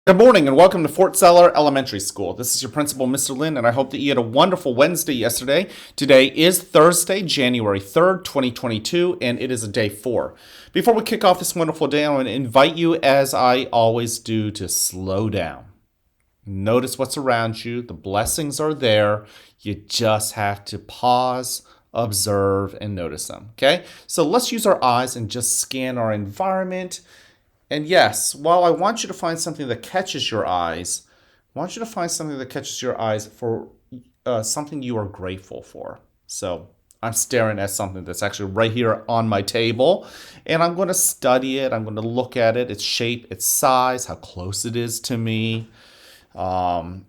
Good morning and welcome to Fort Zeller Elementary School. This is your principal, Mr. Lynn, and I hope that you had a wonderful Wednesday yesterday. Today is Thursday, January 3rd, 2022, and it is a day 4. Before we kick off this wonderful day, I want to invite you, as I always do, to slow down. Notice what's around you. The blessings are there. You just have to pause, observe, and notice them. Okay? So let's use our eyes and just scan our environment. And yes, while I want you to find something that catches your eyes, I want you to find something that catches your eyes for something you are grateful for. So I'm staring at something that's actually right here on my table, and I'm going to study it. I'm going to look at it, its shape, its size, how close it is to me, the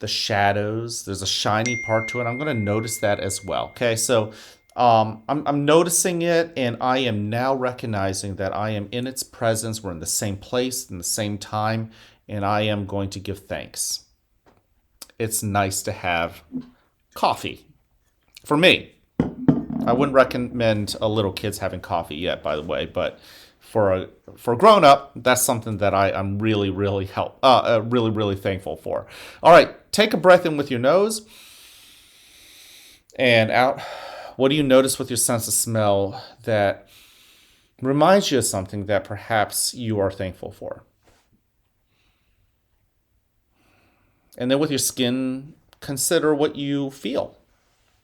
shadows. There's a shiny part to it. I'm going to notice that as well. Okay, so I'm noticing it, and I am now recognizing that I am in its presence. We're in the same place, in the same time, and I am going to give thanks. It's nice to have coffee. For me, I wouldn't recommend little kids having coffee yet, by the way, but for a grown up, that's something that I'm really thankful for. All right, take a breath in with your nose and out. What do you notice with your sense of smell that reminds you of something that perhaps you are thankful for? And then with your skin, consider what you feel.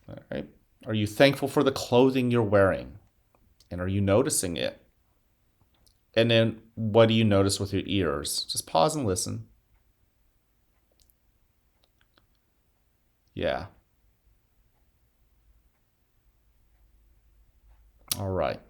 All right? Are you thankful for the clothing you're wearing? And are you noticing it? And then what do you notice with your ears? Just pause and listen. Yeah. All right.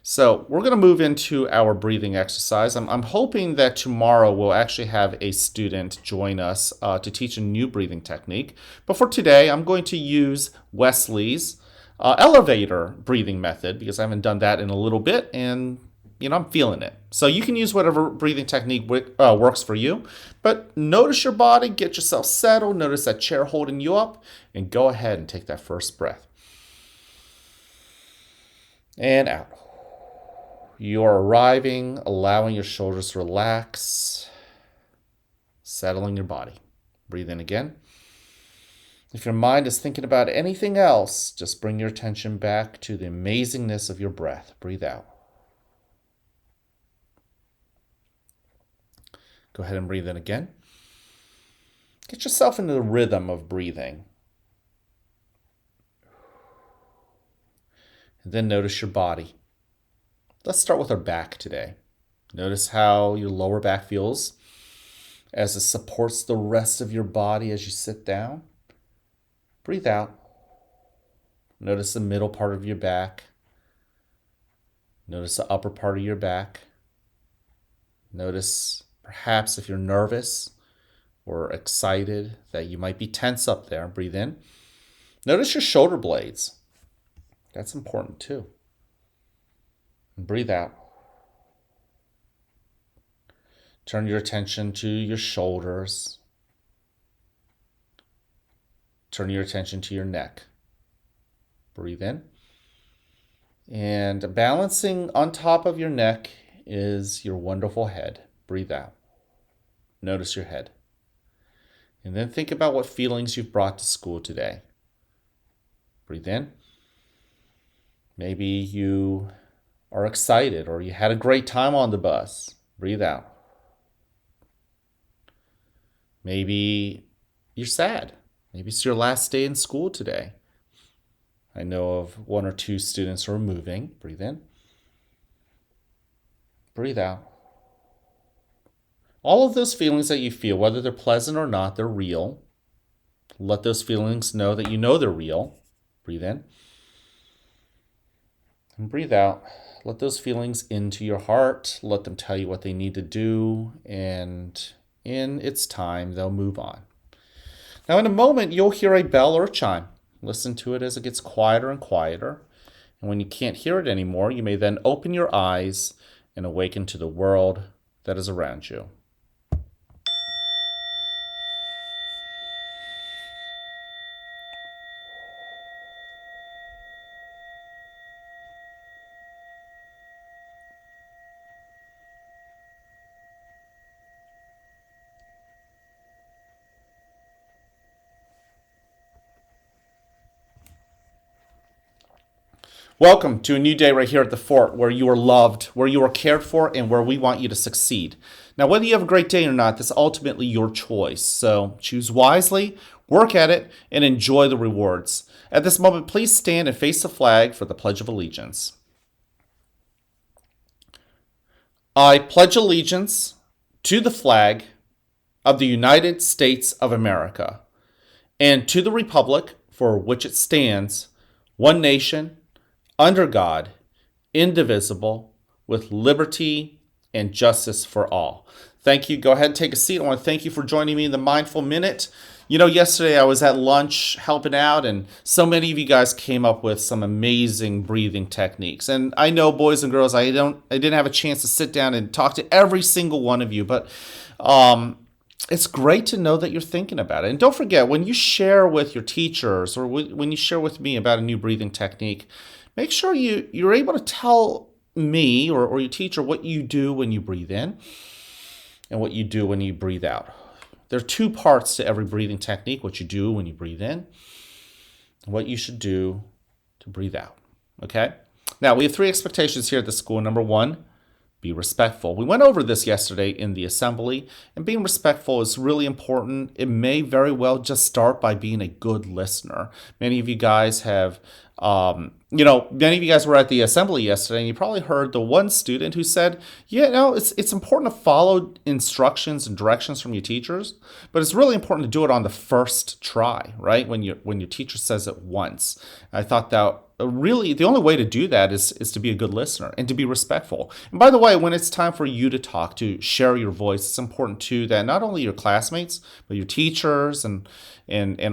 So we're going to move into our breathing exercise. I'm hoping that tomorrow we'll actually have a student join us to teach a new breathing technique. But for today, I'm going to use Wesley's elevator breathing method because I haven't done that in a little bit, and I'm feeling it. So you can use whatever breathing technique works for you. But notice your body, get yourself settled, notice that chair holding you up, and go ahead and take that first breath. And out. You are arriving, allowing your shoulders to relax, settling your body. Breathe in again. If your mind is thinking about anything else, just bring your attention back to the amazingness of your breath. Breathe out. Go ahead and breathe in again. Get yourself into the rhythm of breathing. And then notice your body. Let's start with our back today. Notice how your lower back feels as it supports the rest of your body as you sit down. Breathe out. Notice the middle part of your back. Notice the upper part of your back. Notice perhaps if you're nervous or excited that you might be tense up there. Breathe in. Notice your shoulder blades. That's important too. And breathe out. Turn your attention to your shoulders. Turn your attention to your neck. Breathe in. And balancing on top of your neck is your wonderful head. Breathe out. Notice your head. And then think about what feelings you've brought to school today. Breathe in. Maybe you are excited or you had a great time on the bus. Breathe out. Maybe you're sad. Maybe it's your last day in school today. I know of 1 or 2 students who are moving. Breathe in. Breathe out. All of those feelings that you feel, whether they're pleasant or not, they're real. Let those feelings know that you know they're real. Breathe in. And breathe out. Let those feelings into your heart. Let them tell you what they need to do. And in its time, they'll move on. Now, in a moment, you'll hear a bell or a chime. Listen to it as it gets quieter and quieter. And when you can't hear it anymore, you may then open your eyes and awaken to the world that is around you. Welcome to a new day right here at the fort where you are loved, where you are cared for, and where we want you to succeed. Now, whether you have a great day or not, this is ultimately your choice. So choose wisely, work at it, and enjoy the rewards. At this moment, please stand and face the flag for the Pledge of Allegiance. I pledge allegiance to the flag of the United States of America and to the republic for which it stands, one nation, under God, indivisible, with liberty and justice for all. Thank you. Go ahead and take a seat. I want to thank you for joining me in the Mindful Minute. You know, yesterday I was at lunch helping out, and so many of you guys came up with some amazing breathing techniques. And I know, boys and girls, I didn't have a chance to sit down and talk to every single one of you, but it's great to know that you're thinking about it. And don't forget, when you share with your teachers or when you share with me about a new breathing technique, make sure you're able to tell me or your teacher what you do when you breathe in and what you do when you breathe out. There are two parts to every breathing technique: what you do when you breathe in and what you should do to breathe out. Okay? Now, we have three expectations here at the school. Number one, be respectful. We went over this yesterday in the assembly, and being respectful is really important. It may very well just start by being a good listener. Many of you guys have, many of you guys were at the assembly yesterday, and you probably heard the one student who said, it's important to follow instructions and directions from your teachers, but it's really important to do it on the first try, right? When your teacher says it once. I thought that really the only way to do that is to be a good listener and to be respectful. And by the way, when it's time for you to talk, to share your voice, it's important too that not only your classmates, but your teachers and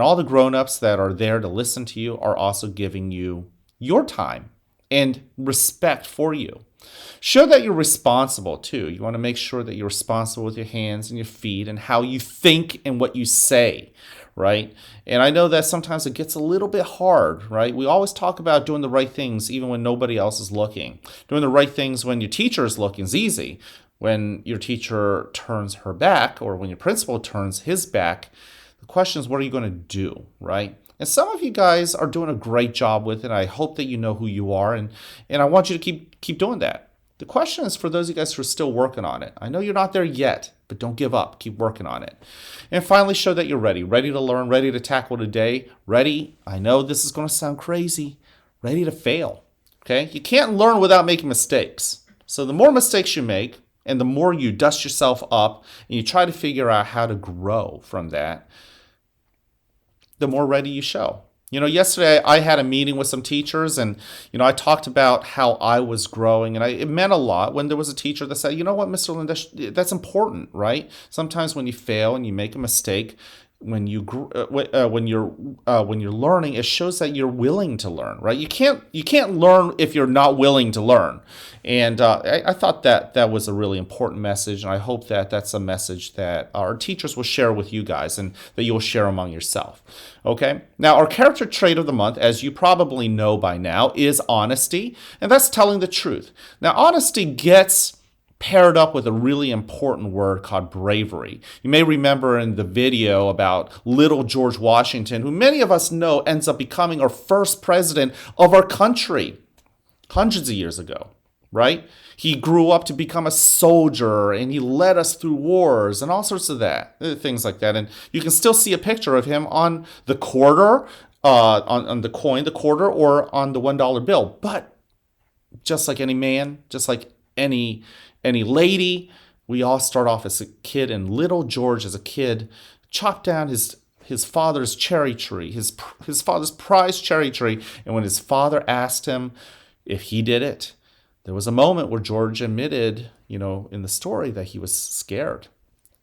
all the grown-ups that are there to listen to you are also giving you your time and respect for you. Show that you're responsible too. You want to make sure that you're responsible with your hands and your feet and how you think and what you say, right? And I know that sometimes it gets a little bit hard, right? We always talk about doing the right things even when nobody else is looking. Doing the right things when your teacher is looking is easy. When your teacher turns her back or when your principal turns his back, the question is, what are you going to do, right? And some of you guys are doing a great job with it. I hope that you know who you are, and I want you to keep doing that. The question is for those of you guys who are still working on it. I know you're not there yet, but don't give up. Keep working on it. And finally, show that you're ready to learn, ready to tackle today, ready. I know this is going to sound crazy, ready to fail. Okay? You can't learn without making mistakes. So the more mistakes you make, and the more you dust yourself up and you try to figure out how to grow from that, the more ready you show. You know, yesterday I had a meeting with some teachers, and, I talked about how I was growing, and it meant a lot when there was a teacher that said, you know what, Mr. Lynn, that's important, right? Sometimes when you fail and you make a mistake, when you're learning, it shows that you're willing to learn, right? You can't learn if you're not willing to learn. And I thought that was a really important message, and I hope that that's a message that our teachers will share with you guys and that you'll share among yourself. Okay? Now, our character trait of the month, as you probably know by now, is honesty, and that's telling the truth. Now, honesty gets paired up with a really important word called bravery. You may remember in the video about little George Washington, who many of us know ends up becoming our first president of our country hundreds of years ago, right? He grew up to become a soldier, and he led us through wars and all sorts of things like that. And you can still see a picture of him on the quarter, on the coin, the quarter, or on the $1 bill. But just like any man, just like any lady, we all start off as a kid, and little George as a kid chopped down his father's cherry tree, his father's prized cherry tree. And when his father asked him if he did it, there was a moment where George admitted, in the story, that he was scared.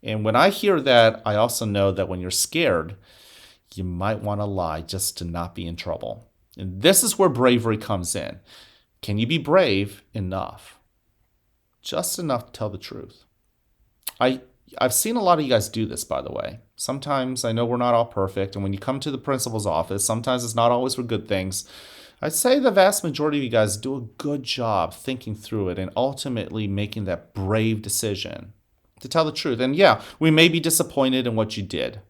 And when I hear that, I also know that when you're scared, you might want to lie just to not be in trouble. And this is where bravery comes in. Can you be brave enough? Just enough to tell the truth. I've seen a lot of you guys do this, by the way. Sometimes I know we're not all perfect, and when you come to the principal's office, sometimes it's not always for good things. I'd say the vast majority of you guys do a good job thinking through it and ultimately making that brave decision to tell the truth. And yeah, we may be disappointed in what you did,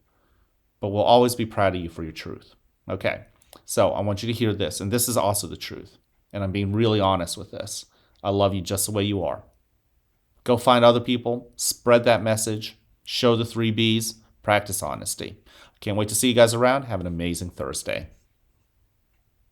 but we'll always be proud of you for your truth. Okay, so I want you to hear this, and this is also the truth. And I'm being really honest with this. I love you just the way you are. Go find other people, spread that message, show the 3 Bs, practice honesty. Can't wait to see you guys around. Have an amazing Thursday.